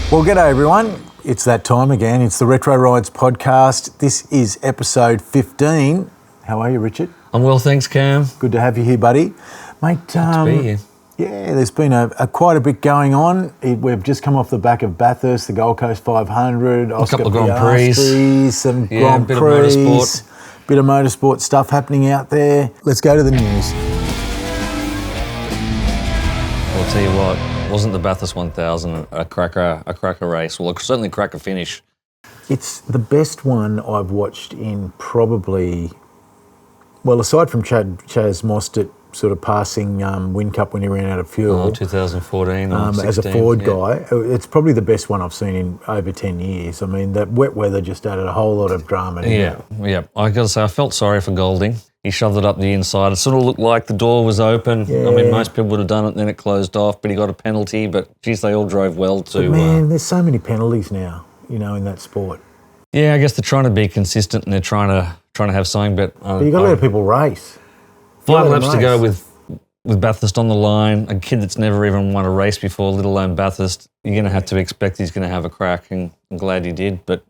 Well, g'day everyone. It's that time again. It's the Retro Rides podcast. This is episode 15. How are you, Richard? I'm well, thanks, Cam. Good to have you here, buddy. Mate, Good to be here. Yeah, there's been quite a bit going on. We've just come off the back of Bathurst, the Gold Coast 500, Oscar couple of Grand Prix, some Grand Prix, bit of motorsport. Bit of motorsport stuff happening out there. Let's go to the news. I'll tell you what, wasn't the Bathurst 1000 a cracker race? Well, certainly a cracker finish. It's the best one I've watched in probably, well, aside from Chaz Mostert sort of passing Win-Cup when he ran out of fuel. 2014 or 16, as a Ford guy, it's probably the best one I've seen in over 10 years. I mean, that wet weather just added a whole lot of drama. Yeah. I got to say, I felt sorry for Golding. He shoved it up the inside. It sort of looked like the door was open. Yeah. I mean, most people would have done it, then it closed off, but he got a penalty. But, geez, they all drove well too. But man, there's so many penalties now, in that sport. Yeah, I guess they're trying to be consistent and they're trying to have something. But you've got to let people race. 5 laps to go with Bathurst on the line, a kid that's never even won a race before, let alone Bathurst. You're going to have to expect he's going to have a crack, and I'm glad he did. But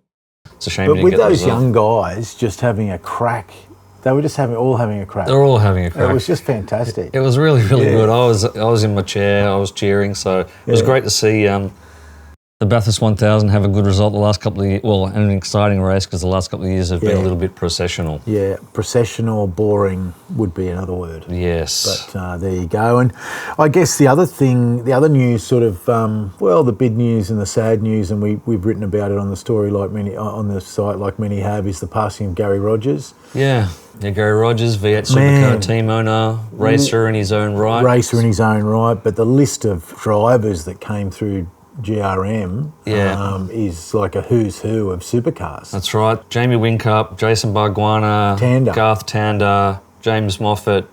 it's a shame. But with those young guys just having a crack. They were just all having a crack. They're all having a crack. It was just fantastic. It was really, really good. I was in my chair. I was cheering. So it was great to see the Bathurst 1000 have a good result the last couple of years. Well, and an exciting race because the last couple of years have been a little bit processional. Yeah, processional, boring would be another word. Yes. But there you go. And I guess the other news sort of, the big news and the sad news, and we've written about it on the story on the site like many have, is the passing of Gary Rogers. Yeah, Gary Rogers, V8 Supercar team owner, racer in his own right. But the list of drivers that came through GRM is like a who's who of supercars. That's right. Jamie Whincup, Jason Bargwanna, Garth Tander, James Moffat,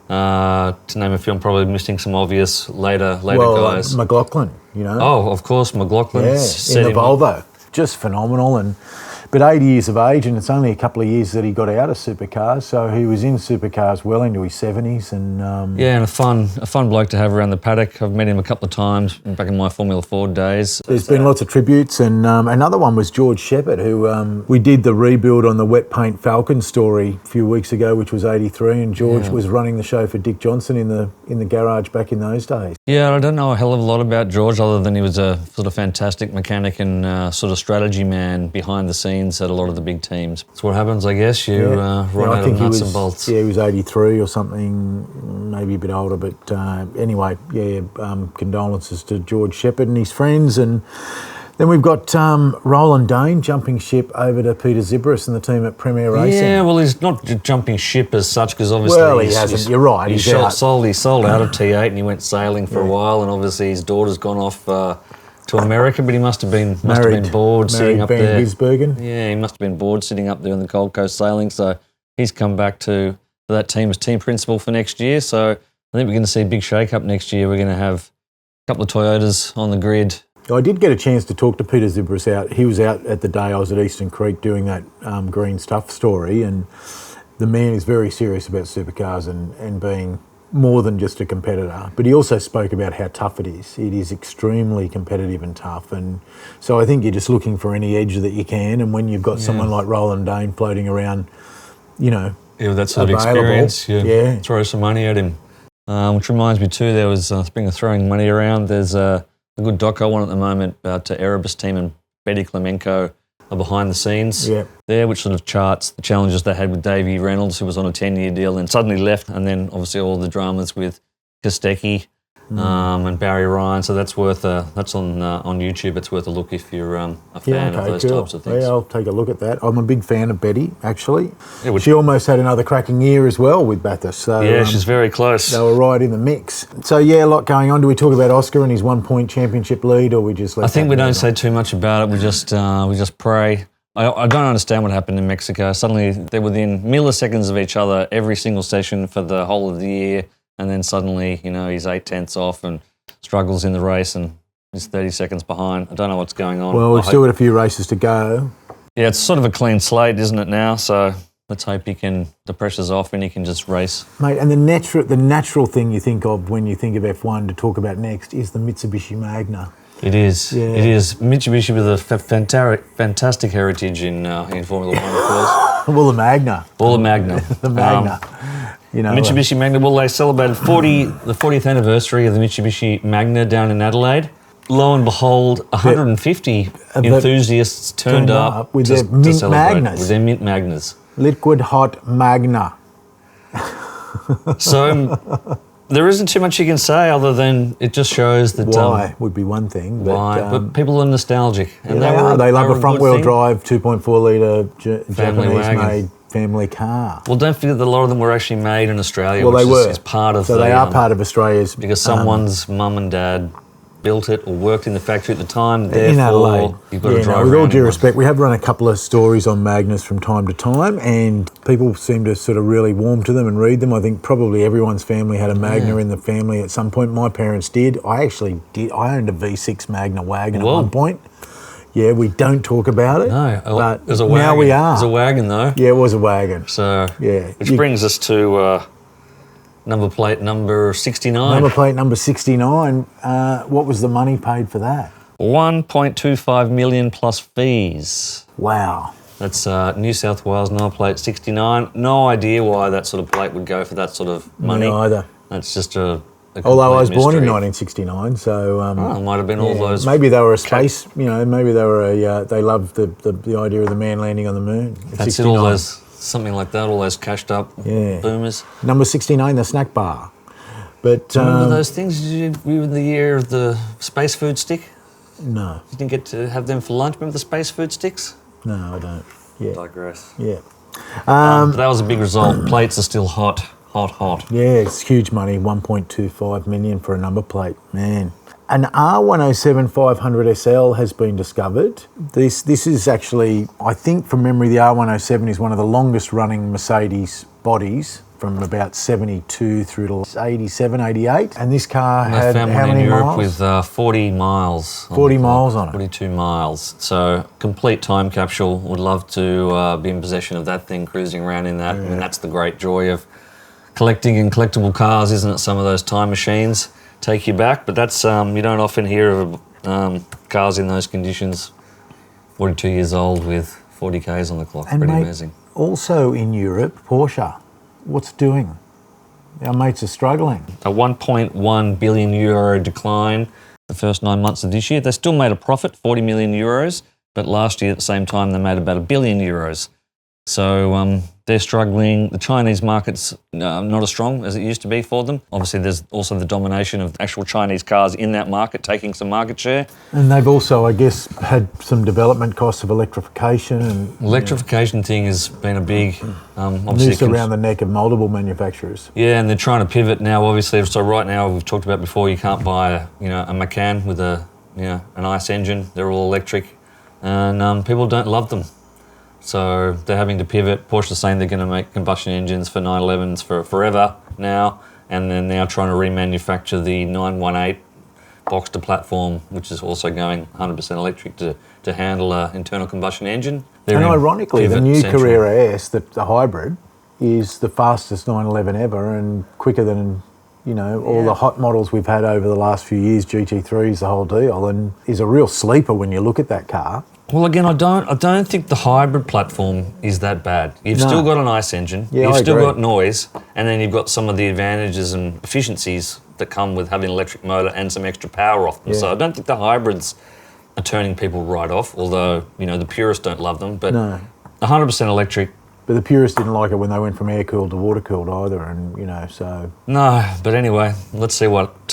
to name a few. I'm probably missing some obvious later guys. McLaughlin, Oh, of course, McLaughlin. Yeah, in the Volvo. Just phenomenal. But 80 years of age, and it's only a couple of years that he got out of supercars, so he was in supercars well into his 70s. And and a fun bloke to have around the paddock. I've met him a couple of times back in my Formula Ford days. There's been lots of tributes, and another one was George Shepherd, who we did the rebuild on the wet paint Falcon story a few weeks ago, which was 83, and George was running the show for Dick Johnson in the garage back in those days. Yeah, I don't know a hell of a lot about George other than he was a sort of fantastic mechanic and sort of strategy man behind the scenes at a lot of the big teams. That's what happens, I guess. You run out of nuts and bolts. Yeah, he was 83 or something, maybe a bit older. But anyway, condolences to George Shepherd and his friends. And then we've got Roland Dane jumping ship over to Peter Zibris and the team at Premier Racing. Yeah, well, he's not jumping ship as such because obviously he hasn't. You're right. He sold out of T8 and he went sailing for a while, and obviously his daughter's gone off to America, but he must have been bored sitting up there. Gisbergen. Yeah, he must have been bored sitting up there on the Gold Coast sailing. So he's come back to that team as team principal for next year. So I think we're going to see a big shake-up next year. We're going to have a couple of Toyotas on the grid. I did get a chance to talk to Peter Zibris out. He was out at the day I was at Eastern Creek doing that green stuff story, and the man is very serious about supercars and being more than just a competitor, but he also spoke about how tough it is. It is extremely competitive and tough, and so I think you're just looking for any edge that you can, and when you've got someone like Roland Dane floating around, that sort of experience, throw some money at him. Which reminds me too, there was, speaking of throwing money around, there's a good doco on at the moment about Erebus team and Betty Clemenco behind the scenes there, which sort of charts the challenges they had with Davey Reynolds, who was on a 10-year deal and suddenly left, and then obviously all the dramas with Kostecki and Barry Ryan. So that's on YouTube. It's worth a look if you're a fan of those types of things. Yeah, I'll take a look at that. I'm a big fan of Betty, actually. She almost had another cracking year as well with Bathurst. So, she's very close. They were right in the mix. So, a lot going on. Do we talk about Oscar and his 1-point championship lead, or we just let I think we don't say too much about it. We just pray. I don't understand what happened in Mexico. Suddenly they're within milliseconds of each other every single session for the whole of the year, and then suddenly, he's 8/10 off and struggles in the race and is 30 seconds behind. I don't know what's going on. Well, we've still got a few races to go. Yeah, it's sort of a clean slate, isn't it now? So let's hope the pressure's off and he can just race. Mate, and the natural thing you think of when you think of F1 to talk about next is the Mitsubishi Magna. It is. Yeah. It is. Mitsubishi with a fantastic heritage in Formula One, of course. Well, the Magna. All the Magna. The Magna. You know, Mitsubishi Magna. Well, they celebrated the 40th anniversary of the Mitsubishi Magna down in Adelaide. Lo and behold, 150 enthusiasts turned up with to, their mint to celebrate Magnas. with their mint Magnas. Liquid hot Magna. So there isn't too much you can say other than it just shows that why would be one thing. But people are nostalgic, and they love a front-wheel drive 2.4 litre Japanese-made family car. Well, don't forget that a lot of them were actually made in Australia. Well, they were. Is part of. So they are part of Australia's. Because someone's mum and dad built it or worked in the factory at the time. In Adelaide. Therefore, you've got to drive around. With all due respect, we have run a couple of stories on Magnas from time to time, and people seem to sort of really warm to them and read them. I think probably everyone's family had a Magna in the family at some point. My parents did. I actually did. I owned a V6 Magna wagon at one point. Yeah, we don't talk about it. No, but it was a wagon. Now we are. It was a wagon, though. Yeah, it was a wagon. So, yeah. Which brings us to number plate number 69. Number plate number 69. What was the money paid for that? 1.25 million plus fees. Wow. That's New South Wales number plate 69. No idea why that sort of plate would go for that sort of money. Me either. That's just a although I was born in mystery. 1969, so it might have been all those. Maybe they were a space. Maybe they were they loved the idea of the man landing on the moon. That's 69. It. All those something like that. All those cashed up boomers. Number 69, the snack bar. But remember those things? Did you in the year of the space food stick? No. You didn't get to have them for lunch. Remember the space food sticks? No, I don't. Yeah. Digress. Yeah. That was a big result. Plates are still hot. Yeah, it's huge money, 1.25 million for a number plate, man. An R107 500 SL has been discovered. This is actually, I think from memory, the R107 is one of the longest running Mercedes bodies from about 72 through to 87, 88. And this car had how many in Europe miles? With 40 miles. 40 miles on it. 42 miles. So complete time capsule. Would love to be in possession of that thing, cruising around in that. Yeah. I mean, that's the great joy of collecting in collectible cars, isn't it? Some of those time machines take you back, but that's you don't often hear of cars in those conditions. 42 years old with 40 Ks on the clock. And pretty mate, amazing. Also in Europe, Porsche, what's doing? Our mates are struggling. A 1.1 billion euro decline the first 9 months of this year. They still made a profit, 40 million euros, but last year at the same time they made about €1 billion. So they're struggling. The Chinese market's not as strong as it used to be for them. Obviously, there's also the domination of actual Chinese cars in that market, taking some market share. And they've also, I guess, had some development costs of electrification. And electrification thing has been a big, noose around the neck of multiple manufacturers. Yeah, and they're trying to pivot now. Obviously, so right now we've talked about before, you can't buy a Macan with an ICE engine. They're all electric, and people don't love them. So they're having to pivot. Porsche's saying they're going to make combustion engines for 911s for forever now, and they're now trying to remanufacture the 918 Boxster platform, which is also going 100% electric to handle an internal combustion engine. And ironically, the new Carrera S, the hybrid, is the fastest 911 ever and quicker than all the hot models we've had over the last few years, GT3s, the whole deal, and is a real sleeper when you look at that car. Well, again, I don't think the hybrid platform is that bad. You've still got an ICE engine, you've still got noise, and then you've got some of the advantages and efficiencies that come with having an electric motor and some extra power off them. So I don't think the hybrids are turning people right off, although, the purists don't love them, but 100% electric. But the purists didn't like it when they went from air-cooled to water-cooled either, and, so... No, but anyway, let's see what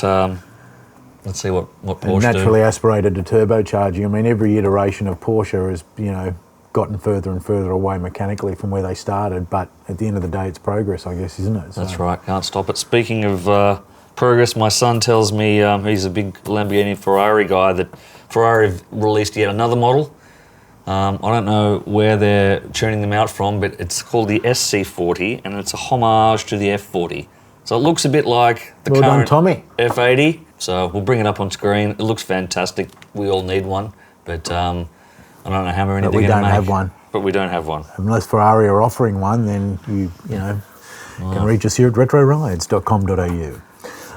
Porsche naturally aspirated to turbocharging. I mean, every iteration of Porsche has, gotten further and further away mechanically from where they started, but at the end of the day, it's progress, I guess, isn't it? So. That's right, can't stop it. Speaking of progress, my son tells me he's a big Lamborghini Ferrari guy, that Ferrari have released yet another model. I don't know where they're churning them out from, but it's called the SC40, and it's a homage to the F40. So it looks a bit like the current F80. So we'll bring it up on screen. It looks fantastic. We all need one, but I don't know how many they're going to make. We don't have one. But we don't have one. Unless Ferrari are offering one, then you can reach us here at retrorides.com.au.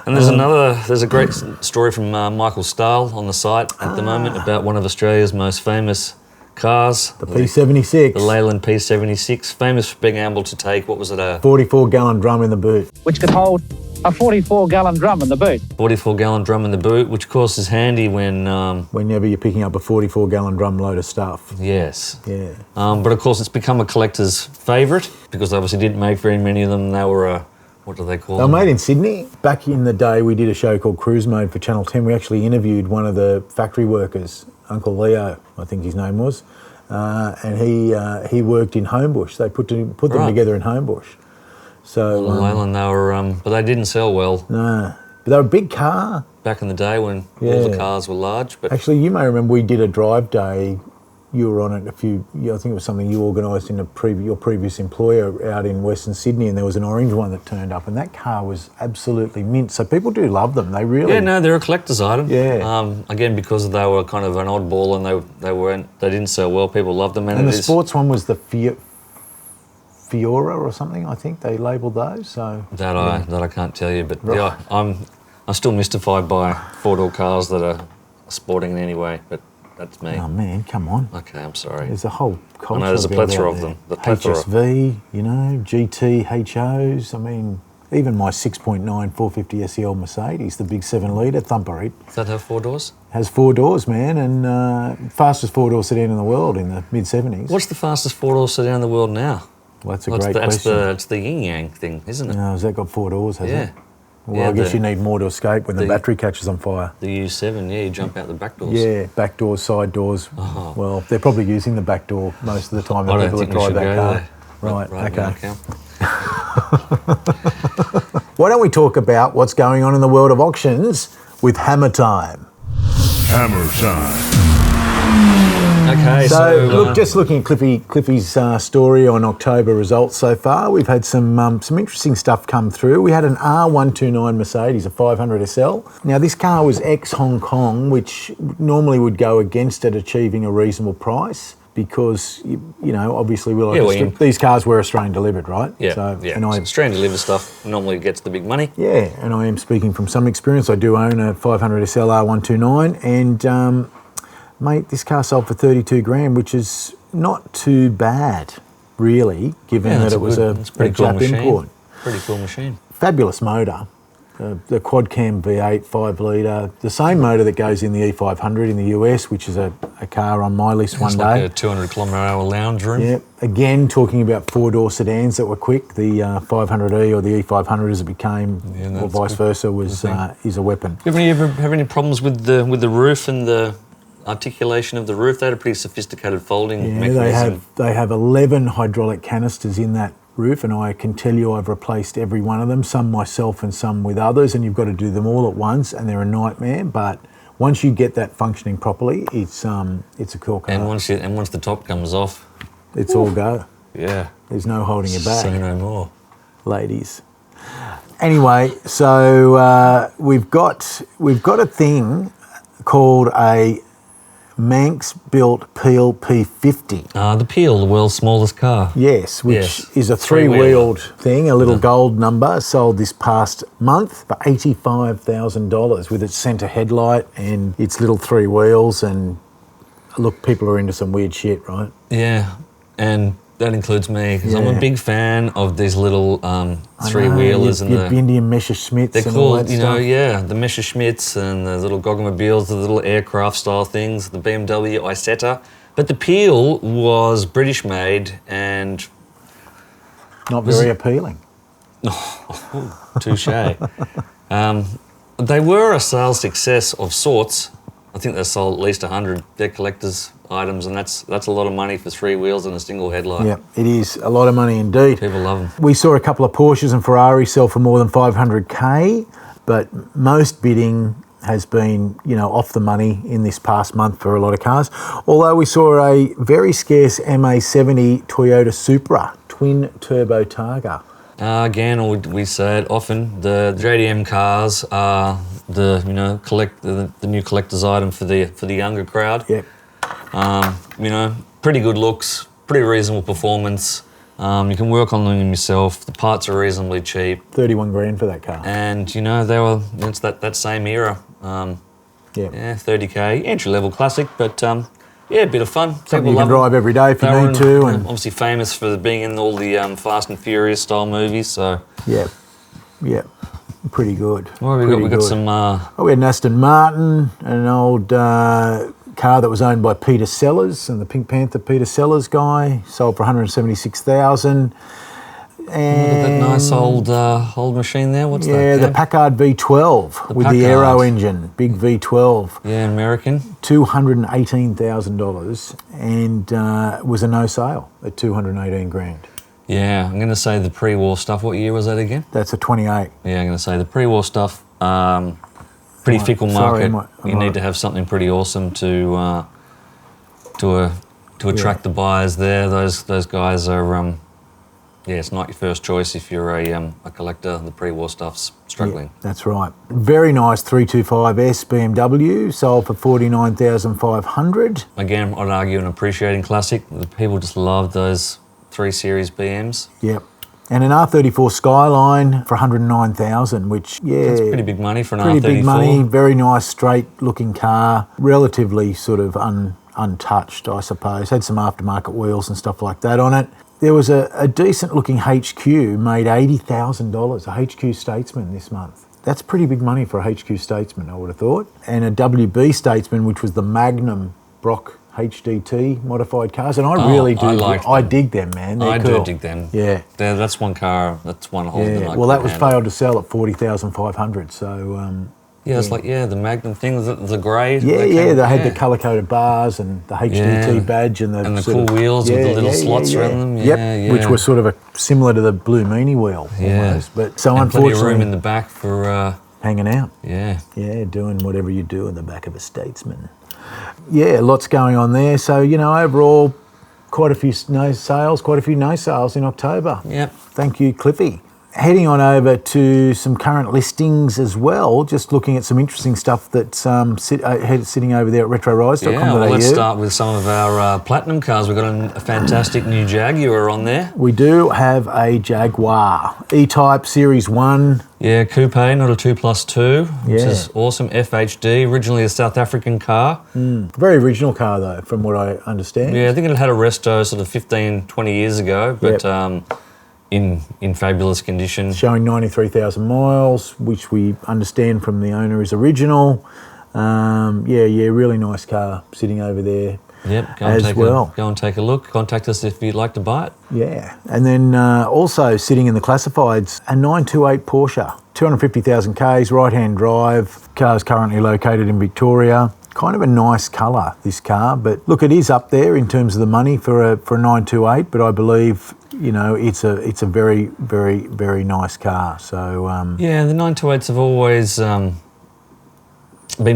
And there's a great story from Michael Stahl on the site at the moment about one of Australia's most famous cars. The P76. The Leyland P76, famous for being able to take, what was it, a 44-gallon drum in the boot. Which could hold a 44-gallon drum in the boot. 44-gallon drum in the boot, which of course is handy when... whenever you're picking up a 44-gallon drum load of stuff. Yes. Yeah. But of course it's become a collector's favourite because they obviously didn't make very many of them. They were, what do they call them? They were made in Sydney. Back in the day, we did a show called Cruise Mode for Channel 10. We actually interviewed one of the factory workers, Uncle Leo, I think his name was, and he worked in Homebush. They put them together in Homebush. So Leyland, they were, but they didn't sell well. No, but they were a big car. Back in the day when all the cars were large. But actually, you may remember we did a drive day. You were on it I think it was something you organised in your previous employer out in Western Sydney, and there was an orange one that turned up, and that car was absolutely mint. So people do love them. They really... Yeah, no, they're a collector's item. Yeah. Again, because they were kind of an oddball and they didn't sell well, people loved them. And the sports one was the Fiora or something, I think they labelled those. So that I can't tell you, but yeah, I'm still mystified by four-door cars that are sporting in any way, but that's me. Oh man, come on. Okay, I'm sorry. There's a whole culture. I know there's a plethora of them. The plethora. HSV, GT, HOs. I mean, even my 6.9 450 SEL Mercedes, the big 7-litre thumper. Does that have 4 doors? Has 4 doors, man, and fastest 4-door sedan in the world in the mid-70s. What's the fastest 4-door sedan in the world now? Well, that's a great question. It's the yin-yang thing, isn't it? No, has that got 4 doors, has it? Well, yeah, I guess you need more to escape when the battery catches on fire. The U7, you jump out the back doors. Yeah, back doors, side doors. Oh. Well, they're probably using the back door most of the time that people that drive that car. Right, okay. Why don't we talk about what's going on in the world of auctions with Hammer Time? Hammer Time. Okay, so look, just looking at Cliffy's story on October results so far, we've had some interesting stuff come through. We had an R129 Mercedes, a 500 SL. Now this car was ex-Hong Kong, which normally would go against it achieving a reasonable price because, obviously these cars were Australian delivered, right? Yeah, so, And Australian delivered stuff normally gets the big money. Yeah, and I am speaking from some experience. I do own a 500 SL R129 and... mate, this car sold for 32 grand, which is not too bad, really, given that it was a Jap import. Pretty cool machine. Fabulous motor. The quad cam V8, 5 litre, the same motor that goes in the E500 in the US, which is a car on my list one day. It's like a 200 kilometre-hour lounge room. Yeah, again, talking about 4-door sedans that were quick, the 500E or the E500 as it became, or vice versa, is a weapon. Do you ever have any problems with the roof and the articulation of the roof? They had a pretty sophisticated folding mechanism. They have 11 hydraulic canisters in that roof, and I can tell you I've replaced every one of them, some myself and some with others, and you've got to do them all at once, and they're a nightmare. But once you get that functioning properly, it's a cool car. And once the top comes off, it's all go. Yeah, there's no holding it back. Say no more, ladies. Anyway, so we've got a thing called a Manx built Peel P50. The Peel, the world's smallest car. Yes, which is a three-wheeled thing, a little gold number, sold this past month for $85,000 with its centre headlight and its little 3 wheels. And look, people are into some weird shit, right? Yeah, and that includes me, because I'm a big fan of these little three-wheelers and the Indian Messerschmitts. They're called, the Messerschmitts and the little Goggomobiles, the little aircraft-style things, the BMW Isetta. But the Peel was British-made and not very appealing. Touché. They were a sales success of sorts. I think they sold at least 100. They're collectors' items, and that's a lot of money for 3 wheels and a single headlight. Yeah, it is a lot of money indeed. People love them. We saw a couple of Porsches and Ferraris sell for more than 500k, but most bidding has been, off the money in this past month for a lot of cars. Although we saw a very scarce MA70 Toyota Supra twin turbo Targa. Again, we say it often, the JDM cars are the new collector's item for the younger crowd. Yep. Pretty good looks, pretty reasonable performance, You can work on them yourself. The parts are reasonably cheap. 31 grand for that car. And, you know, it's that same era. Yeah, 30K, entry-level classic, but yeah, a bit of fun. Something you can drive every day if you need to. And obviously famous for being in all the Fast and Furious style movies, so... Yeah, pretty good. What have we got? We got some... we had an Aston Martin, an old car that was owned by Peter Sellers, and the Pink Panther Peter Sellers guy, sold for $176,000. And look at that nice old machine there. What's that? Yeah, the Packard V12 with the aero engine, big V12. Yeah, American. $218,000, and was a no sale at 218 grand. Yeah, I'm going to say the pre-war stuff. What year was that again? That's a 28. Yeah, I'm going to say the pre-war stuff. Pretty fickle market. You need to have something pretty awesome to attract the buyers there. Those guys are. Yeah, it's not your first choice if you're a collector. The pre-war stuff's struggling. Yeah, that's right. Very nice 325S BMW, sold for $49,500. Again, I'd argue an appreciating classic. The people just love those 3 Series BMs. Yep. And an R34 Skyline for $109,000, which, that's pretty big money for an R34. Pretty big money, very nice, straight-looking car, relatively sort of untouched, I suppose. Had some aftermarket wheels and stuff like that on it. There was a decent-looking HQ made $80,000, a HQ Statesman this month. That's pretty big money for a HQ Statesman, I would have thought. And a WB Statesman, which was the Magnum Brock HDT modified cars, and I really do. I dig them, man. They're cool. Do dig them. Yeah, that's one car. That's one whole. Yeah. Well, that was failed to sell at $40,500. So. Yeah, it's like the Magnum thing, the grey. They had the colour-coded bars and the HDT badge and the cool wheels with the little slots around them. Yeah, which were sort of similar to the Blue Meanie wheel almost. But so unfortunately, plenty of room in the back for hanging out. Yeah, doing whatever you do in the back of a Statesman. Yeah, lots going on there. So overall, quite a few no sales in October. Yep. Thank you, Cliffy. Heading on over to some current listings as well, just looking at some interesting stuff that's sitting over there at retrorise.com.au. Yeah, well, let's start with some of our platinum cars. We've got a fantastic new Jaguar on there. We do have a Jaguar, E-Type Series 1. Yeah, coupe, not a 2+2, which is awesome. FHD, originally a South African car. Very original car though, from what I understand. Yeah, I think it had a resto sort of 15, 20 years ago, but... In fabulous condition. Showing 93,000 miles, which we understand from the owner is original. Really nice car sitting over there. Yep, go and take a look. Contact us if you'd like to buy it. Yeah, and then also sitting in the classifieds, a 928 Porsche, 250,000 Ks, right-hand drive. Car's currently located in Victoria. Kind of a nice colour, this car, but look, it is up there in terms of the money for a 928. But I believe it's a very, very, very nice car. So the 928s have always been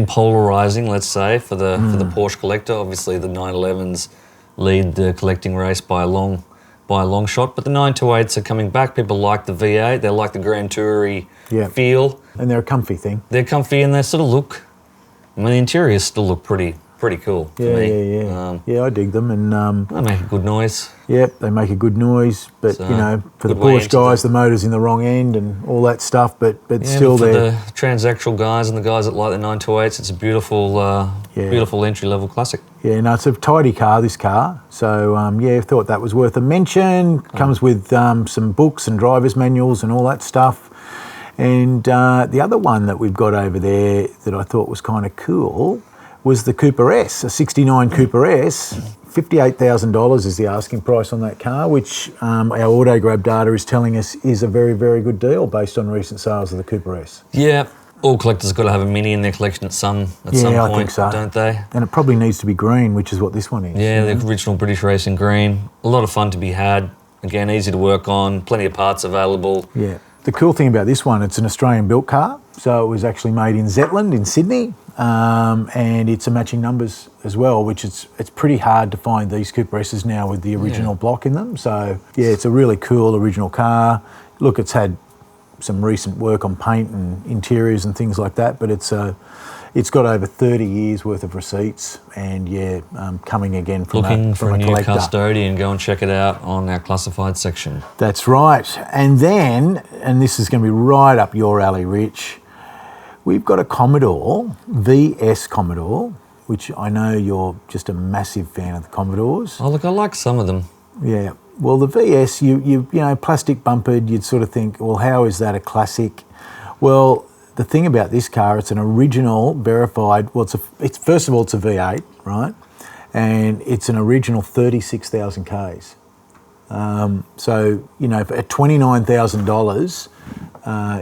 polarising, let's say, for the Porsche collector. Obviously, the 911s lead the collecting race by a long shot, but the 928s are coming back. People like the V8, they like the Grand Tourer feel, and they're a comfy thing. They're comfy and they sort of look. I mean, the interiors still look pretty cool for me. Yeah, I dig them, and they make a good noise. Yep, they make a good noise, but for the Porsche guys, the motor's in the wrong end and all that stuff. But still, for the transaxle guys and the guys that like the 928s, it's a beautiful entry level classic. Yeah, no, it's a tidy car. This car, so I thought that was worth a mention. Comes with some books and driver's manuals and all that stuff. And the other one that we've got over there that I thought was kind of cool was the Cooper S, a 69 Cooper S. $58,000 is the asking price on that car, which our AutoGrab data is telling us is a very, very good deal based on recent sales of the Cooper S. Yeah, all collectors have got to have a Mini in their collection at some point, I think so. Don't they? And it probably needs to be green, which is what this one is. Yeah, the original British Racing green. A lot of fun to be had. Again, easy to work on, plenty of parts available. Yeah. The cool thing about this one, it's an Australian-built car, so it was actually made in Zetland in Sydney, and it's a matching numbers as well, which it's pretty hard to find these Cooper S's now with the original block in them. So it's a really cool original car. Look, it's had some recent work on paint and interiors and things like that, but it's It's got over 30 years worth of receipts, and coming again from Looking for a new collector. custodian, go and check it out on our classified section. That's right. And then, and this is going to be right up your alley, Rich, we've got a Commodore, VS Commodore, which I know you're just a massive fan of the Commodores. Oh, look, I like some of them. Yeah. Well, the VS, you know, plastic bumpered, you'd sort of think, well, how is that a classic? Well, the thing about this car, it's an original verified, well, it's first of all, it's a V8, right? And it's an original 36,000 Ks. So, you know, at $29,000,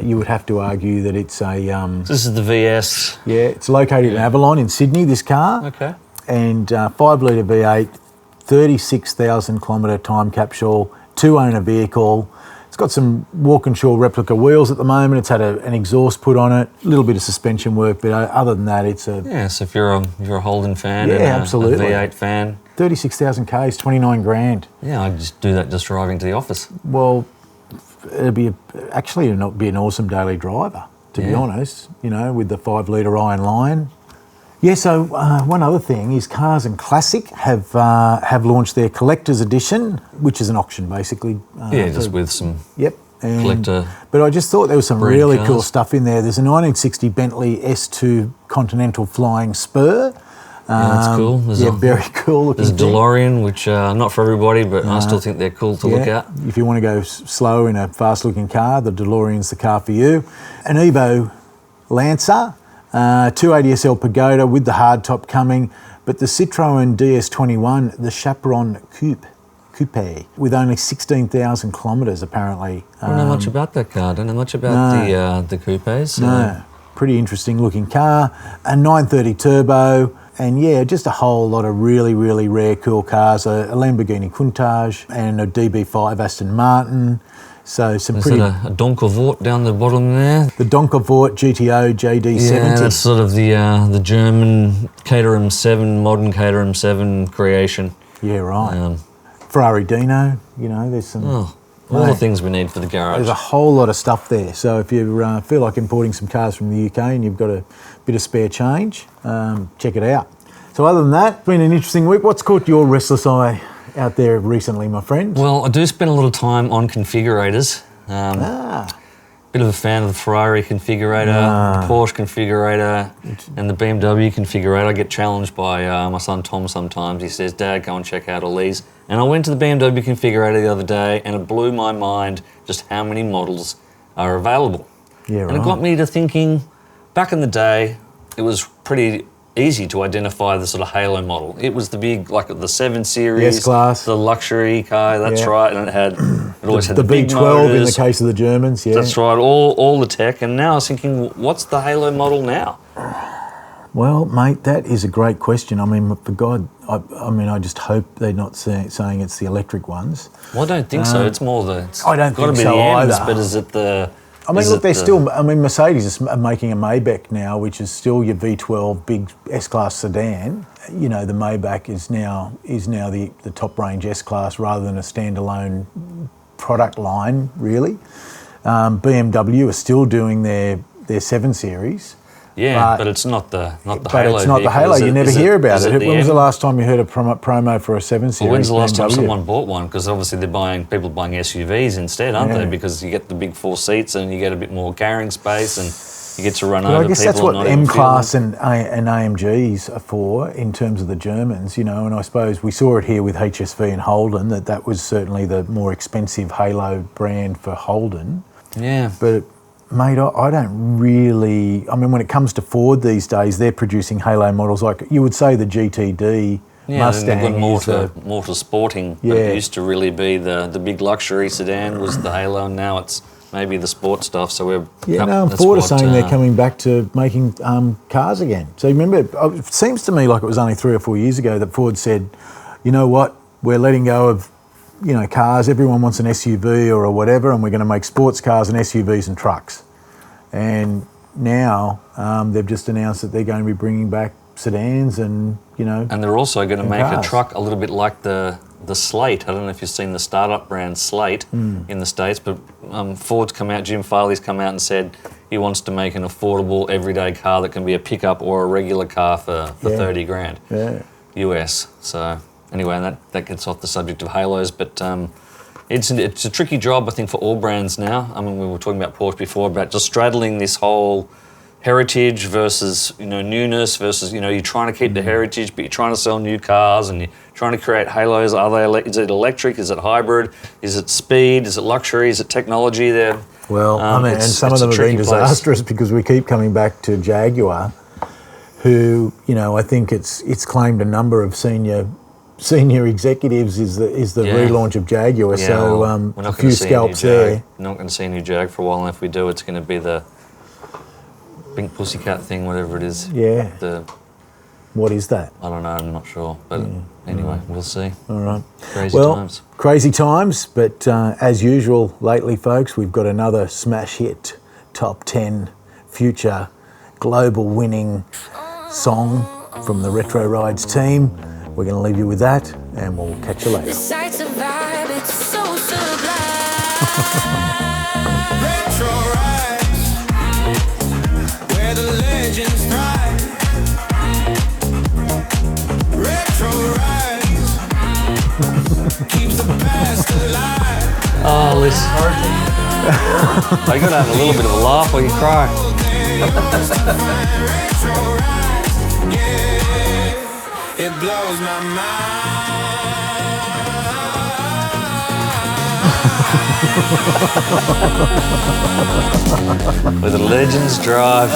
you would have to argue that it's a... This is the VS. Yeah, it's located in Avalon in Sydney, this car. Okay. And 5-litre V8, 36,000 kilometre time capsule, 2-owner vehicle. It's got some Walkinshaw replica wheels at the moment. It's had an exhaust put on it, a little bit of suspension work, but other than that, it's a... Yeah, so if you're a Holden fan and absolutely. a V8 fan... 36,000 Ks, 29 grand. Yeah, I'd just do that just driving to the office. Well, it'd be an awesome daily driver, to be honest, you know, with the 5-litre Iron Lion. Yeah, so one other thing is Cars and Classic have launched their collector's edition, which is an auction basically. Just with some collector. But I just thought there was some really cars. cool stuff in there. There's a 1960 Bentley S2 Continental Flying Spur. That's cool. Very cool looking. There's a DeLorean, which not for everybody, but I still think they're cool to look at. If you want to go slow in a fast-looking car, the DeLorean's the car for you. An Evo Lancer. 280 SL Pagoda with the hardtop coming, but the Citroën DS21, the Chaperon Coupe, with only 16,000 kilometres apparently. I don't know much about that car. I don't know much about the coupes. No, pretty interesting looking car. A 930 turbo, and just a whole lot of really, really rare cool cars. A Lamborghini Countach and a DB5 Aston Martin. So some pretty... Is that a Donkervoort down the bottom there? The Donkervoort GTO JD70. Yeah, that's sort of the German Caterham 7, modern Caterham 7 creation. Yeah, right. Ferrari Dino, you know, there's some... all the things we need for the garage. There's a whole lot of stuff there. So if you feel like importing some cars from the UK and you've got a bit of spare change, check it out. So other than that, it's been an interesting week. What's caught your restless eye out there recently, my friend? Well, I do spend a little time on configurators. Bit of a fan of the Ferrari configurator, the Porsche configurator, and the BMW configurator. I get challenged by my son Tom sometimes. He says, Dad, go and check out all these. And I went to the BMW configurator the other day and it blew my mind just how many models are available. Yeah, right. And it got me to thinking, back in the day, it was pretty easy to identify the sort of halo model. It was the big, like the 7 Series, S-Class. the luxury car, that's right, and it always had the B12 big motors. in the case of the Germans, yeah. That's right, all the tech, and now I was thinking, what's the halo model now? Well, mate, that is a great question. I mean, for God, I just hope they're not saying it's the electric ones. Well, I don't think so. It's more the... I don't think so either. But is it the... I mean, look, they're still... I mean, Mercedes is making a Maybach now, which is still your V12 big S-Class sedan. You know, the Maybach is now the top-range S-Class rather than a standalone product line, really. BMW are still doing their 7 Series. Yeah, but it's not the Halo. But it's not the Halo. You never hear about it. When was the last time you heard a promo for a 7 Series? Well, when's the last time someone bought one? Because obviously people buying SUVs instead, aren't they? Because you get the big 4 seats and you get a bit more carrying space and you get to run over people. I guess that's what M-Class and AMGs are for in terms of the Germans, you know, and I suppose we saw it here with HSV and Holden, that was certainly the more expensive Halo brand for Holden. Yeah. But... Mate, I don't really... I mean, when it comes to Ford these days, they're producing Halo models like you would say the GTD Mustang. They've got more to sporting. Yeah. But it used to really be the big luxury sedan was the Halo, and now it's maybe the sport stuff. So we're... Ford are saying they're coming back to making cars again. So remember, it seems to me like it was only 3 or 4 years ago that Ford said, you know what, we're letting go of... You know, cars, everyone wants an SUV or whatever, and we're going to make sports cars and SUVs and trucks. And now they've just announced that they're going to be bringing back sedans and, you know... And they're also going to make cars. a truck a little bit like the Slate. I don't know if you've seen the startup brand Slate in the States, but Ford's come out, Jim Farley's come out and said he wants to make an affordable, everyday car that can be a pickup or a regular car for 30 grand US. So anyway, and that gets off the subject of halos, but it's a tricky job, I think, for all brands now. I mean, we were talking about Porsche before, about just straddling this whole heritage versus, newness versus, you're trying to keep the heritage, but you're trying to sell new cars and you're trying to create halos. Is it electric? Is it hybrid? Is it speed? Is it luxury? Is it technology? Well, and some of them have been disastrous because we keep coming back to Jaguar, who, I think it's claimed a number of senior executives is the relaunch of Jaguar. Yeah, so a few scalps there. We're not going to see a new Jag for a while, and if we do, it's going to be the Pink Pussycat thing, whatever it is. Yeah. What is that? I don't know, I'm not sure. But anyway, we'll see. All right. Crazy times. Crazy times, but as usual lately, folks, we've got another smash hit, top 10 future global winning song from the Retro Rides team. We're going to leave you with that, and we'll catch you later. The sight's a vibe, it's so sublime. Retro rides, where the legends thrive. Retro rides, keeps the past alive. Oh, listen. I got to have a little bit of a laugh or you cry. Retro rides, yeah, it blows my mind. Where the legends drive.